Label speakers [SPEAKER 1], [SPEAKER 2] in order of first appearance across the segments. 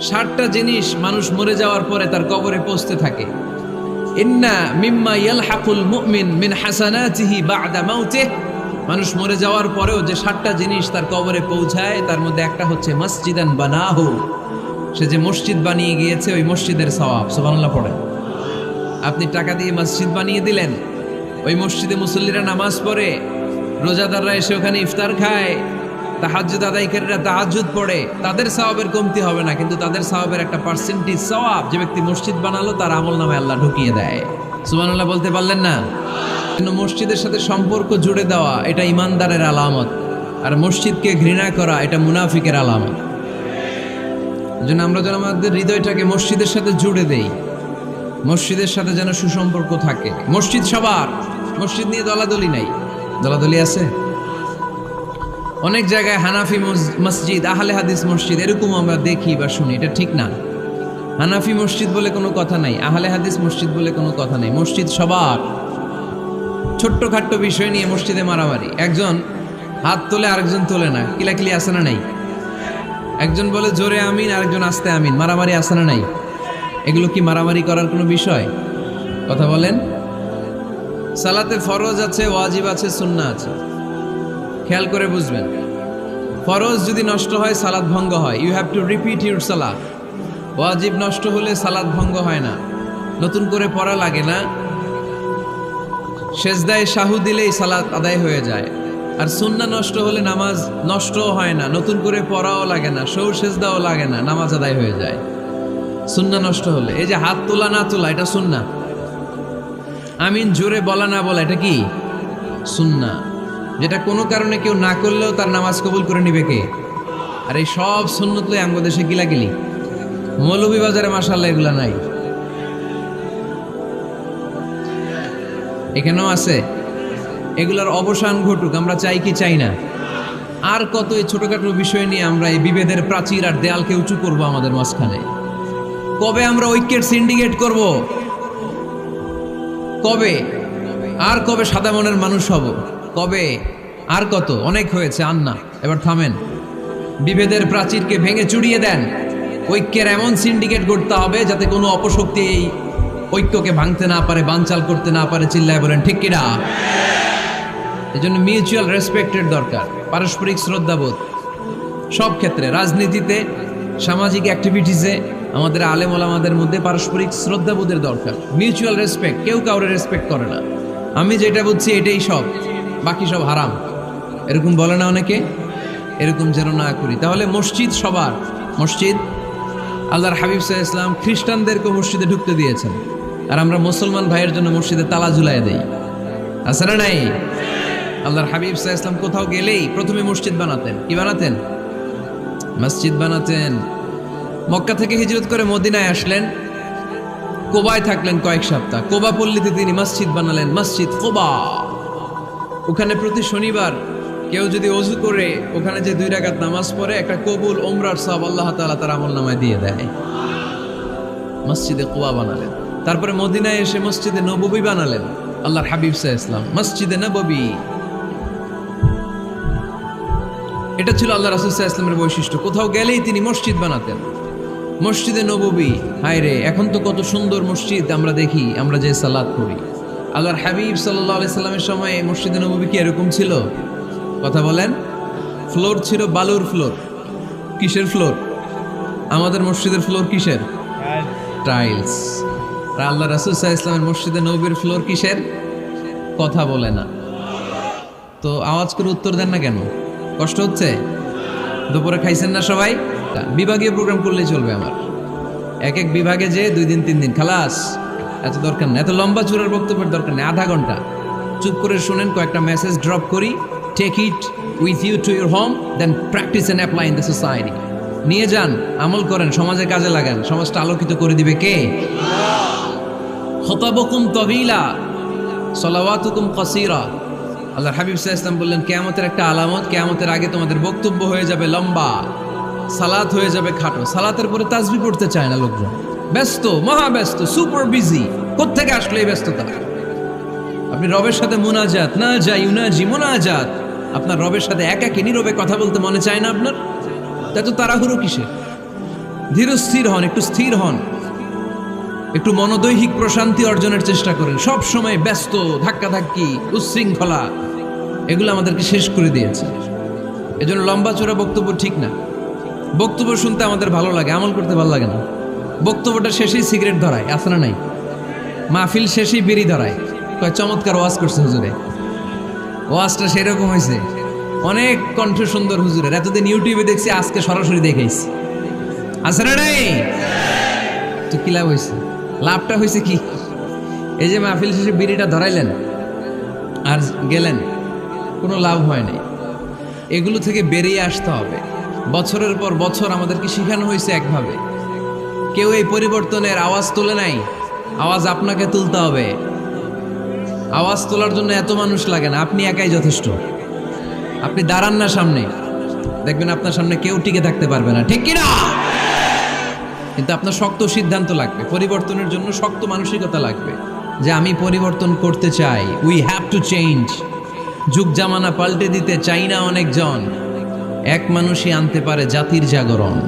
[SPEAKER 1] 60টা জিনিস মানুষ মরে যাওয়ার পরে তার কবরে পৌঁছতে থাকে। ইন্না মিম্মা ইয়ালহাকুল মুমিন মিন হাসানাতিহি বা'দা মাউতিহি, মানুষ মরে যাওয়ার পরেও যে 60টা জিনিস তার কবরে পৌঁছায় তার মধ্যে একটা হচ্ছে মসজিদান বানাহু, সে যে মসজিদ বানিয়ে গিয়েছে ওই মসজিদের সওয়াব। সুবহানাল্লাহ পড়েন। আপনি টাকা দিয়ে মসজিদ বানিয়ে দিলেন, ওই মসজিদে মুসল্লিরা নামাজ পড়ে, রোজাদাররা এসে ওখানে ইফতার খায়, তাহাজ্জুদ আদায়কারীরা তাহাজ্জুদ পড়ে, তাদের সওয়াবের কমতি হবে না, কিন্তু তাদের সওয়াবের একটা পার্সেন্টেজ সওয়াব যে ব্যক্তি মসজিদ বানালো তার আমলনামায় আল্লাহ ঢুকিয়ে দেয়। সুবহানাল্লাহ বলতে পারলেন না? কিন্তু মসজিদের সাথে সম্পর্ক জুড়ে দেওয়া এটা ইমানদারের আলামত, আর মসজিদকে ঘৃণা করা এটা মুনাফিকের আলামত। যেন আমরা যেন আমাদের হৃদয়টাকে মসজিদের সাথে জুড়ে দেই, মসজিদের সাথে যেন সুসম্পর্ক থাকে। মসজিদ সবার, মসজিদ নিয়ে দলাদলি নাই। দলাদলি আছে অনেক জায়গায়, হানাফি মসজিদ, আহলে হাদিস মসজিদ, এরকম আমরা দেখি বা শুনি, এটা ঠিক না। হানাফি মসজিদ বলে কোনো কথা নাই, আহলে হাদিস মসজিদ বলে কোনো কথা নাই। মসজিদ সবার। ছোট্ট খাট্ট বিষয় নিয়ে মসজিদে মারামারি, একজন হাত তোলে আরেকজন তোলে না, কিলাকিলি আছে না নাই? একজন বলে জোরে আমিন, আরেকজন আস্তে আমিন, মারামারি আছে না নাই? এগুলো কি মারামারি করার কোনো বিষয়? কথা বলেন। সালাতে ফরজ আছে, ওয়াজিব আছে, সুন্নাহ আছে। খেয়াল করে বুঝবেন, ফরজ যদি নষ্ট হয় সালাত ভঙ্গ হয়, you have to repeat your সালাত। ওয়াজিব নষ্ট হলে সালাত ভঙ্গ হয় না, নতুন করে পড়া লাগে না, সেজদায় সাহু দিলেই সালাত আদায় হয়ে যায়। আর সুন্নাহ নষ্ট হলে নামাজ নষ্টও হয় না, নতুন করে পড়াও লাগে না, সৌ সেজদাও লাগে না, নামাজ আদায় হয়ে যায়। সুন্নাহ নষ্ট হলে, এই যে হাত তোলা না তোলা এটা সুন্নাহ, আমিন জোরে বলা না বলা এটা কি সুন্নাহ, যেটা কোনো কারণে কেউ না করলেও তার নামাজ কবুল করে নিবে কে? আর এই সব সুন্নত লই আঙ্গ দেশে গিলাগিলি। মৌলভীবাজারে মাশাআল্লাহ এগুলা নাই, এখানেও আছে। এগুলার অবসান ঘটুক, আমরা চাই কি চাই না? আর কত এই ছোটখাটো বিষয় নিয়ে আমরা এই বিভেদের প্রাচীর আর দেয়ালকে উঁচু করব আমাদের মাঝখানে? কবে আমরা ঐক্যের সিন্ডিকেট করব? কবে? আর কবে সাদা মনের মানুষ হব? কবে? আর কত? অনেক হয়েছে, আন্না, এবার থামেন। বিভেদের প্রাচীরকে ভেঙে চুড়িয়ে দেন। ঐক্যের এমন সিন্ডিকেট করতে হবে যাতে কোনো অপশক্তি এই ঐক্যকে ভাঙতে না পারে, বানচাল করতে না পারে। চিল্লায় বলেন ঠিক কিনা? এই জন্য মিউচুয়াল রেসপেক্টের দরকার, পারস্পরিক শ্রদ্ধাবোধ সব ক্ষেত্রে, রাজনীতিতে, সামাজিক অ্যাক্টিভিটিসে আমাদের আলেম ওলামাদের মধ্যে পারস্পরিক শ্রদ্ধাবোধের দরকার। মিউচুয়াল রেসপেক্ট, কেউ কাউরে রেসপেক্ট করে না, আমি যেটা বুঝছি এটাই সব, বাকি সব হারাম, এরকম বলে না অনেকে? এরকম যেন না করি। তাহলে মসজিদ সবার। মসজিদ, আল্লাহর হাবিব সাল্লাল্লাহু আলাইহি ওয়াসাল্লাম খ্রিস্টানদেরকে মসজিদে ঢুকতে দিয়েছেন, আর আমরা মুসলমান ভাইয়ের জন্য মসজিদে তালা ঝুলাই দেই, আছে না নাই? আল্লাহর হাবিব সাল্লাল্লাহু আলাইহি ওয়াসাল্লাম কোথাও গেলেই প্রথমে মসজিদ বানাতেন। কি বানাতেন? মসজিদ বানাতেন। মক্কা থেকে হিজরত করে মদিনায় আসলেন, কোবায় থাকলেন কয়েক সপ্তাহ। কোবা পল্লীতে তিনি মসজিদ বানালেন, মসজিদ কোবা। ওখানে প্রতি শনিবার কেউ যদি ওযু করে ওখানে যে 2 রাকাত নামাজ পড়ে, একটা কবুল ওমরার সওয়াব আল্লাহ তাআলা তার আমলনামায় দিয়ে দেয়। মসজিদে কোবা বানালেন। তারপরে মদিনায় এসে মসজিদে নববী বানালেন আল্লাহর হাবিব সাল্লাল্লাহু আলাইহি ওয়াসাল্লাম, মসজিদে নববী। এটা ছিল আল্লাহ রাসূল সাল্লাল্লাহু আলাইহি ওয়াসাল্লামের বৈশিষ্ট্য। কোথাও গেলেই তিনি মসজিদ বানাতেন, মসজিদে নববী। হায় রে, এখন তো কত সুন্দর মসজিদ আমরা দেখি, আমরা যে সালাত পড়ি। আল্লাহর হাবিব সাল্লাল্লাহু আলাইহি সাল্লামের সময় মসজিদে নববী কি এরকম ছিল? কথা বলেন। ফ্লোর ছিল বালুর ফ্লোর। কিসের ফ্লোর? আমাদের মসজিদের ফ্লোর কিসের? টাইলস। আর আল্লাহ রাসূল সাল্লাল্লাহু আলাইহি ওয়াসাল্লামের মসজিদে নববীর ফ্লোর কিসের? কথা বলে না তো আওয়াজ করে উত্তর দেন না কেন? কষ্ট হচ্ছে? দুপুরে খাইছেন না সবাই? বিভাগীয় প্রোগ্রাম করলেই চলবে আমার। এক এক বিভাগে যে 2 দিন 3 দিন খালাস, এত দরকার নেই, এত লম্বা চূড়ার বক্তব্যের দরকার নেই। আধা ঘন্টা চুপ করে শুনেন, কয়েকটা মেসেজ ড্রপ করি, take it with you to your home, then practice and apply in the society. নিয়ে যান, আমল করেন, সমাজে কাজে লাগান। সমাজটা আলোকিত করে দিবে কে? খুতাবুকুম তাবিলা সালাওয়াতুকুম কাসীরা। আল্লাহর হাবিব সাল্লাল্লাহু আলাইহি ওয়াসাল্লাম বললেন, কিয়ামতের একটা আলামত, কিয়ামতের আগে তোমাদের বক্তব্য হয়ে যাবে লম্বা, সালাত হয়ে যাবে খাটো। সালাতের পরে তাসবিহ পড়তে চায় না লোকজন, ব্যস্ত, মহাব্যস্ত, সুপার বিজি। কোত্থেকে আসলে এই ব্যস্ততা? আপনি রবের সাথে মুনাজাত, না যাই ইউনাজি মুনাজাত, আপনার রবের সাথে একাকী নীরবে কথা বলতে মনে চায় না আপনার? এত তাড়াহুড়ো কিসের? ধীরস্থির হন, একটু স্থির হন, একটু মনোদৈহিক প্রশান্তি অর্জনের চেষ্টা করেন। সব সময় ব্যস্ত, ধাক্কাধাক্কি, উচ্ছৃঙ্খলা, এগুলো আমাদেরকে শেষ করে দিয়েছে। এজন্য লম্বা চড়া বক্তব্য ঠিক না। বক্তব্য শুনতে আমাদের ভালো লাগে, আমল করতে ভালো লাগে না। বক্তব্যটা শেষেই সিগারেট ধরায়, আছে না নাই? মাহফিল শেষেই বিড়ি ধরায়, কয় চমৎকার ওয়াজ করছে হুজুরে। ওয়াজটা সেরকম হয়েছে, অনেক কণ্ঠ সুন্দর হুজুরের। এতদিন ইউটিউবে দেখছি, আজকে সরাসরি দেখাইছি, আছে না নাই? তো কি লাভ হয়েছে? লাভটা হয়েছে কি? এই যে মাহফিল শেষে বিড়িটা ধরাইলেন আর গেলেন, কোনো লাভ হয় নাই। এগুলো থেকে বেরিয়ে আসতে হবে। বছরের পর বছর আমাদেরকে শেখানো হয়েছে একভাবে, কেউ এই পরিবর্তনের আওয়াজ তোলে নাই। আওয়াজ আপনাকে তুলতে হবে। আওয়াজ তোলার জন্য এত মানুষ লাগে না, আপনি একাই যথেষ্ট। আপনি দাঁড়ান না সামনে, দেখবেন আপনার সামনে কেউ টিকে থাকতে পারবে না, ঠিক কিনা? কিন্তু আপনার শক্ত সিদ্ধান্ত লাগবে, পরিবর্তনের জন্য শক্ত মানসিকতা লাগবে যে আমি পরিবর্তন করতে চাই। We have to change. যুগ জামানা পাল্টে দিতে চাই না অনেকজন। এক মানুষই আনতে পারে জাতির জাগরণ।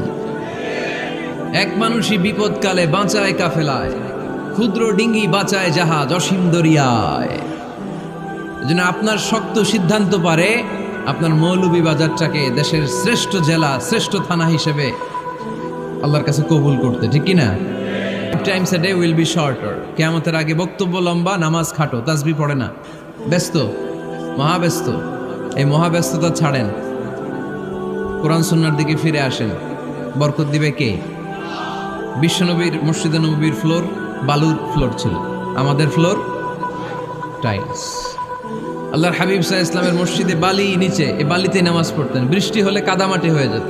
[SPEAKER 1] এক মানুষই বিপদকালে বাঁচায় কাফেলায়, ক্ষুদ্র ডিঙ্গি বাঁচায় জাহাজ অসীম দরিয়ায়। এজন্য আপনার শক্ত সিদ্ধান্ত পারে আপনার মৌলভীবাজারটাকে দেশের শ্রেষ্ঠ জেলা, শ্রেষ্ঠ থানা হিসেবে আল্লাহর কাছে কবুল করতে, ঠিক কিনা? Times a day will be shorter. কিয়ামতের আগে বক্তব্য লম্বা, নামাজ খাটো, তাসবিহ পড়ে না, ব্যস্ত, মহাব্যস্ত। এই মহাব্যস্ততা ছাড়েন, কোরআন সুন্নাহর দিকে ফিরে আসেন। বরকত দিবে কে? বিশ্বনবীর মসজিদে নববীর ফ্লোর বালুর ফ্লোর ছিল, আমাদের ফ্লোর টাইলস। আল্লাহর হাবিব সাল্লাল্লাহু আলাইহি ওয়াসাল্লামের মসজিদে বালি নিচে, এই বালিতেই নামাজ পড়তেন। বৃষ্টি হলে কাদামাটি হয়ে যেত,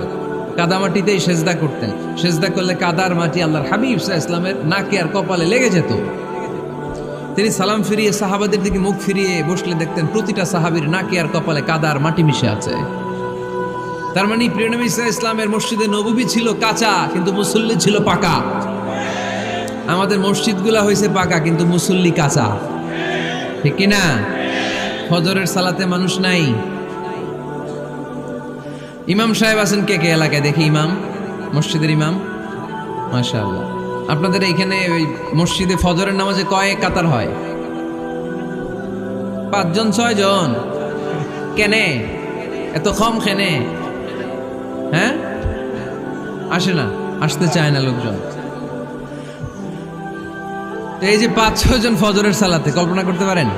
[SPEAKER 1] কাদামাটিতেই সেজদা করতেন। সেজদা করলে কাদার মাটি আল্লাহর হাবিব সাল্লাল্লাহু আলাইহি ওয়াসাল্লামের নাকে আর কপালে লেগে যেত। তিনি সালাম ফিরিয়ে সাহাবাদের দিকে মুখ ফিরিয়ে বসলে দেখতেন প্রতিটা সাহাবীর নাকে আর কপালে কাদা আর মাটি মিশে আছে। তার মানে প্রিয় নবী সাল্লাল্লাহু আলাইহি ওয়াসাল্লামের মসজিদে নববী ছিল কাঁচা, কিন্তু মুসল্লি ছিল পাকা। আমাদের মসজিদগুলা হয়েছে পাকা, কিন্তু মুসল্লি কাঁচা, ঠিক কিনা? ফজরের সালাতে মানুষ নাই। ইমাম সাহেব আছেন কে কে এলাকায়? দেখি ইমাম, মসজিদের ইমাম, মাশাআল্লাহ। আপনাদের এখানে ওই মসজিদে ফজরের নামাজে কয় কাতার হয়? 5 জন 6 জন? কেনে এত কম? কেনে? হ্যাঁ, আসে না, আসতে চায় না লোকজন। এই যে 5-6 জন ফজরের সালাতে, কল্পনা করতে পারেন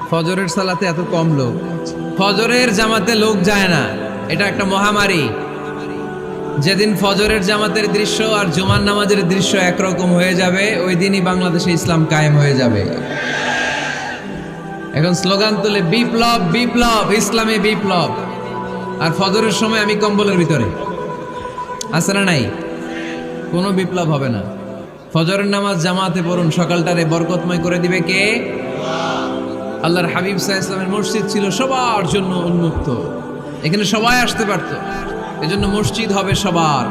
[SPEAKER 1] ফজরের সালাতে এত কম লোক? ফজরের জামাতে লোক যায় না, এটা একটা মহামারী। যেদিন ফজরের জামাতের দৃশ্য আর জুমার নামাজের দৃশ্য একরকম হয়ে যাবে, ওই দিনই বাংলাদেশে ইসলাম কায়েম হয়ে যাবে। এখন স্লোগান তুলে বিপ্লব বিপ্লব, ইসলামী বিপ্লব। আর ফজরের সময় আমি কম্বলের ভিতরে, আছে না নাই? কোনো বিপ্লব হবে না। ফজরের নামাজ জামাতে পড়ুন, সকালটারে বরকতময় করে দিবে কে? আল্লাহর হাবিব সাল্লাল্লাহু আলাইহি ওয়াসাল্লামের মসজিদ ছিল সবার জন্য উন্মুক্ত, এখানে সবাই আসতে পারত। এজন্য মসজিদ হবে সবার।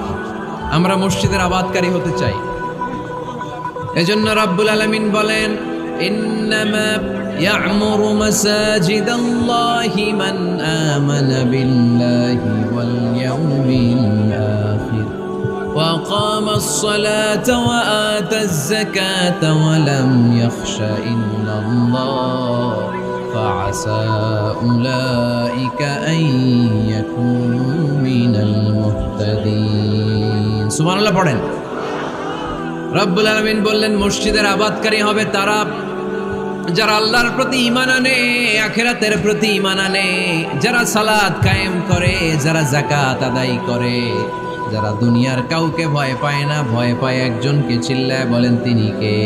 [SPEAKER 1] আমরা মসজিদের আবাদকারী হতে চাই। এজন্য রাব্বুল আলামিন বলেন, ইন্নামা ইয়া'মুরু মাসাজিদাল্লাহি মান আমানা বিল্লাহি ওয়াল ইয়াউমিল আখির ওয়া আকামাস সালাতা ওয়া আতাজ যাকাতা ওয়া লাম ইয়াখশা ইল্লাল্লাহ ফাআসা উলাইকা আন ইয়াকুনু মিনাল মুহতাদিন। সুবহানাল্লাহ পড়েন। রব্বুল আলামিন বললেন, মসজিদের আবাদকারী হবে তারা যারা আল্লাহর প্রতি ঈমান আনে, আখিরাতের প্রতি ঈমান আনে, যারা সালাত কায়েম করে, যারা যাকাত আদায় করে, যারা দুনিয়ার কাউকে ভয় পায় না, ভয় পায় একজনকে। চিল্লায় বলেন তিনি কে?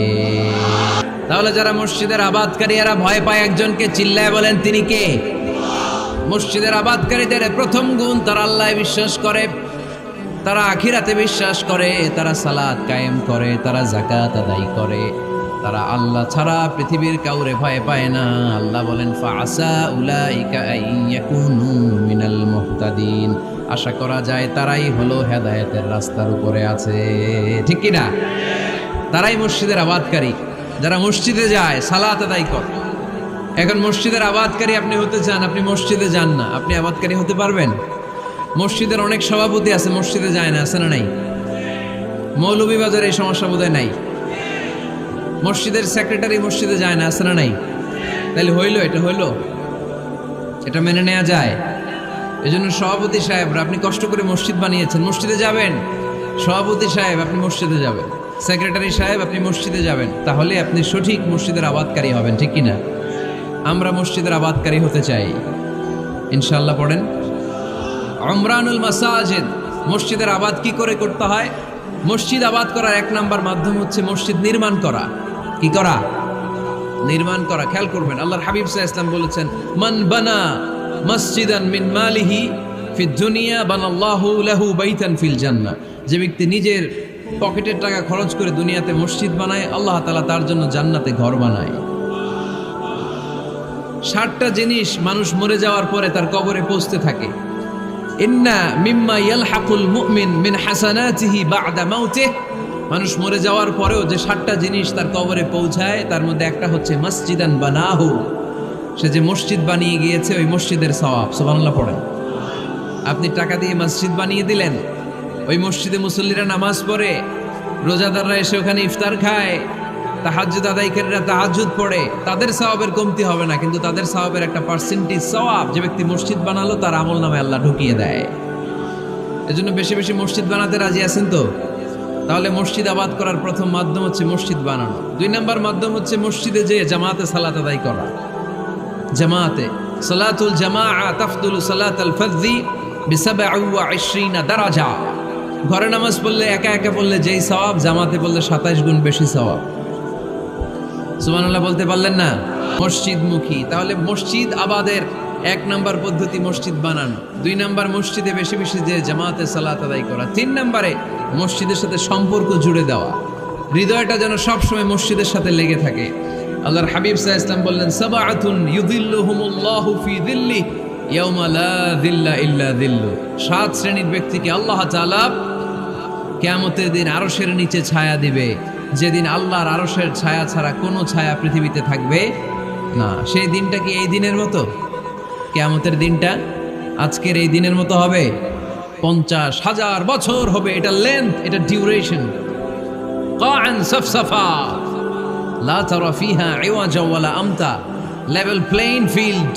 [SPEAKER 1] তাহলে যারা মসজিদের আবাদকারী এরা ভয় পায় একজনকে, চিল্লায় বলেন তিনি কে? মসজিদের আবাদকারীদের প্রথম গুণ, তারা আল্লাহয় বিশ্বাস করে, তারা আখিরাতে বিশ্বাস করে, তারা সালাত কায়েম করে, তারা যাকাত আদায় করে, তারা আল্লাহ ছাড়া পৃথিবীর কাউরে ভয় পায় না। আল্লাহ বলেন, ফাআসা উলাইকা আইয়াকুনু মিনাল মুহতাদিন। আশা করা যায় তারাই হলো হেদায়েতের রাস্তার উপরে আছে, ঠিক কি না? তারাই মসজিদের আবাদকারী, যারা মসজিদে যায়, সালাত আদায় করে। এখন মসজিদের আবাদকারী আপনি হতে চান, আপনি মসজিদে যান না, আপনি আবাদকারী হতে পারবেন? মসজিদের অনেক সভাপতি আছে, মসজিদে যায় না, আছে না নাই? মৌলভীবাজারে এই সমস্যা বোধহয় নাই। মসজিদের সেক্রেটারি মসজিদে যায় না, আছে না নাই? তাহলে হইলো, এটা হইলো, এটা মেনে নেওয়া যায়? এই জন্য সভাপতি সাহেবরা, আপনি কষ্ট করে মসজিদ বানিয়েছেন, মসজিদে যাবেন। সভাপতি সাহেব আপনি মসজিদে যাবেন, সেক্রেটারি সাহেব আপনি মসজিদে যাবেন, তাহলে আপনি সঠিক মসজিদের আবাদকারী হবেন, ঠিক কিনা? আমরা মসজিদের আবাদকারী হতে চাই, ইনশাআল্লাহ। পড়েন উমরানুল মাসাজিদ। মসজিদের আবাদ কি করে করতে হয়? মসজিদ আবাদ করার এক নাম্বার মাধ্যম হচ্ছে মসজিদ নির্মাণ করা। কি করা? নির্মাণ করা। খেয়াল করবেন, আল্লাহর হাবিব সাল্লাল্লাহু আলাইহি ওয়াসাল্লাম বলেছেন, মান বানা মসজিদান মিন মালিহি ফিদ দুনিয়া বানাল্লাহু লাহু বাইতান ফিল জান্নাহ। যে ব্যক্তি নিজের পকেটের টাকা খরচ করে দুনিয়াতে মসজিদ বানায়, আল্লাহ তাআলা তার জন্য জান্নাতে ঘর বানায়। 60টা জিনিস মানুষ মরে যাওয়ার পরে তার কবরে পৌঁছতে থাকে। ইন্না মিম্মা ইয়ালহাকুল মুমিন মিন হাসানাতিহি বা'দা মাউতিহি। মানুষ মরে যাওয়ার পরেও যে 60টা জিনিস তার কবরে পৌঁছায়, তার মধ্যে একটা হচ্ছে মসজিদান বানাহু। সে যে মসজিদ বানিয়ে গিয়েছে, ওই মসজিদের সওয়াব। সুবহানাল্লাহ পড়েন। আপনি টাকা দিয়ে মসজিদ বানিয়ে দিলেন, ওই মসজিদে মুসল্লিরা নামাজ পড়ে, রোজাদাররা এসে ওখানে ইফতার খায়, তাহাজ্জুদ আদায়কারীরা তাহাজ্জুদ পড়ে, তাদের সওয়াবের কমতি হবে না, কিন্তু তাদের সওয়াবের একটা পার্সেন্টেজ সওয়াব যে ব্যক্তি মসজিদ বানালো তার আমলনামে আল্লাহ ঢুকিয়ে দেয়। এজন্য বেশি বেশি মসজিদ বানাতে রাজি আছেন তো? তাহলে মসজিদ আবাদ করার প্রথম মাধ্যম হচ্ছে মসজিদ বানানো। 2 নাম্বার মাধ্যম হচ্ছে মসজিদে যেয়ে জামাতে সালাত আদায় করা। জামাতে সালাতুল জামাআ তাফদুলু সালাতাল ফাযযি বি27 দারাজা। ঘরে নামাজ পড়লে, একা একা পড়লে যেই সওয়াব, জামাতে পড়লে 27 গুণ বেশি সওয়াব। সুবহানাল্লাহ বলতে পারলেন না? মসজিদমুখী। তাহলে মসজিদ আবাদের 1 নাম্বার পদ্ধতি মসজিদ বানানো। 2 নাম্বার মসজিদে বেশি বেশি যে জামাতে সালাত আদায় করা। 3 নাম্বারে মসজিদের সাথে সম্পর্ক জুড়ে দেওয়া, হৃদয়টা যেন সবসময় মসজিদের সাথে লেগে থাকে। আল্লাহর হাবিব সাল্লাল্লাহু আলাইহি ওয়াসাল্লাম বললেন, সাবআতুন ইউযিল্লুহুমুল্লাহু ফি যিল্লিহি ইয়াওমা লা যিল্লা ইল্লা যিল্লু। 7 শ্রেণীর ব্যক্তিকে আল্লাহ তাআলা কিয়ামতের দিন আরশের নিচে ছায়া দিবে, যেদিন আল্লাহর আরশের ছায়া ছাড়া কোনো ছায়া পৃথিবীতে থাকবে না। সেই দিনটা কি এই দিনের মতো? কিয়ামতের দিনটা আজকের এই দিনের মতো হবে? 50,000 বছর হবে। এটা লেন্থ, এটা ডিউরেশন। কাআন সাফসাফা লা তারা ফিহা ইওয়াজা ওয়ালা আমতা। লেভেল প্লেইং ফিল্ড,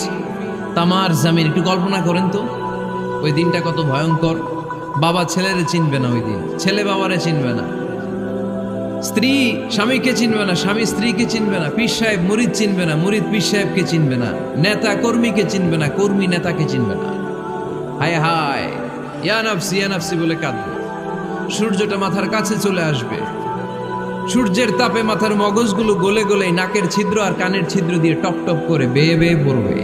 [SPEAKER 1] তামার জমিন। একটু কল্পনা করেন তো ওই দিনটা কত ভয়ঙ্কর। বাবা ছেলেরে চিনবে না ওই দিন, ছেলে বাবারে চিনবে না, স্ত্রী স্বামীকে চিনবে না, স্বামী স্ত্রীকে চিনবে না, পীর সাহেব মুরিদ চিনবে না, মুরিদ পীর সাহেবকে চিনবে না, নেতা কর্মীকে চিনবে না, কর্মী নেতাকে চিনবে না। হায় হায়, ইয়া নাফসি বলে কাঁদবে। সূর্যটা মাথার কাছে চলে আসবে, সূর্যের তাপে মাথার মগজগুলো গলে গলে নাকের ছিদ্র আর কানের ছিদ্র দিয়ে টপ টপ করে বেয়ে বেয়ে পড়বে।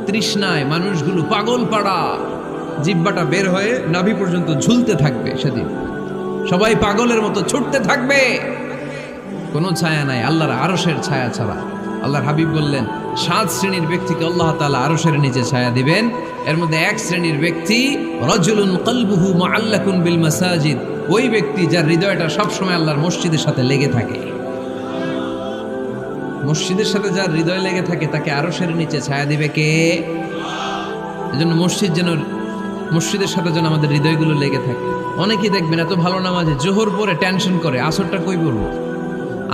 [SPEAKER 1] তৃষ্ণায় মানুষগুলো পাগল পাড়া, জিহ্বাটা বের হয়ে নাভি পর্যন্ত ঝুলতে থাকবে। সেদিন সবাই পাগলের মতো ছুটতে থাকবে, কোনো ছায়া নাই আল্লাহর আরশের ছায়া ছাড়া। আল্লাহর হাবিব বললেন, 7 শ্রেণীর ব্যক্তিকে আল্লাহ তাআলা আরশের নিচে ছায়া দিবেন। এর মধ্যে 1 শ্রেণীর ব্যক্তি রাজুলুন কলবুহু মুআল্লাকুন বিল মাসাজিদ। ওই ব্যক্তি যার হৃদয়টা সবসময় আল্লাহর মসজিদের সাথে লেগে থাকে। মসজিদের সাথে যার হৃদয় লেগে থাকে তাকে আরশের নিচে ছায়া দিবে কে? এজন্য মসজিদের সাথে যেন আমাদের হৃদয়গুলো লেগে থাকে। অনেকেই দেখবেন এত ভালো নামাজে, জোহর পরে টেনশন করে আসরটা কই পড়বো,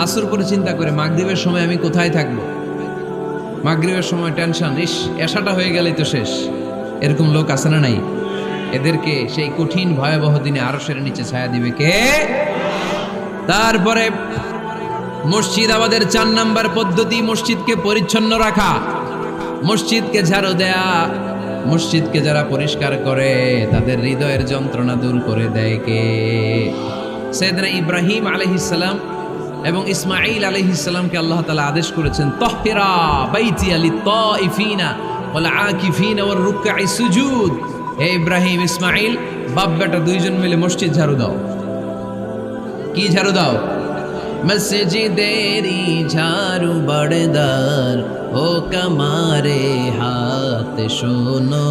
[SPEAKER 1] আসর করে চিন্তা করে মাগরিবের সময় আমি কোথায় থাকবো, মাগরিবের সময় টেনশন, ইস এশাটা হয়ে গেলেই তো শেষ। এরকম লোক আছে না নাই? এদেরকে সেই কঠিন ভয়াবহ দিনে আরশের নিচে ছায়া দিবে কে? তারপরে মসজিদ আমাদের 4 নাম্বার পদ্ধতি মসজিদকে পরিচ্ছন্ন রাখা, মসজিদকে ঝাড়ু দেয়া। মসজিদকে যারা পরিষ্কার করে তাদের হৃদয়ের যন্ত্রণা দূর করে দেয় কে? সাইয়েদনা ইব্রাহিম আলাইহিস সালাম এবং ইসমাঈল আলাইহিস সালামকে আল্লাহ তাআলা আদেশ করেছেন, তাহহিরা বাইতিয়া লিত-তাইফিনা ওয়াল আকিফিনা ওয়ার রুকআই সুজুদ। হে ইব্রাহিম, ইসমাঈল, বাপ বেটা 2 জন মিলে মসজিদ ঝাড়ু দাও। কি ঝাড়ু দাও? মসজিদেরি ঝাড়ু বড়দার ও কামারে হাত শোনো।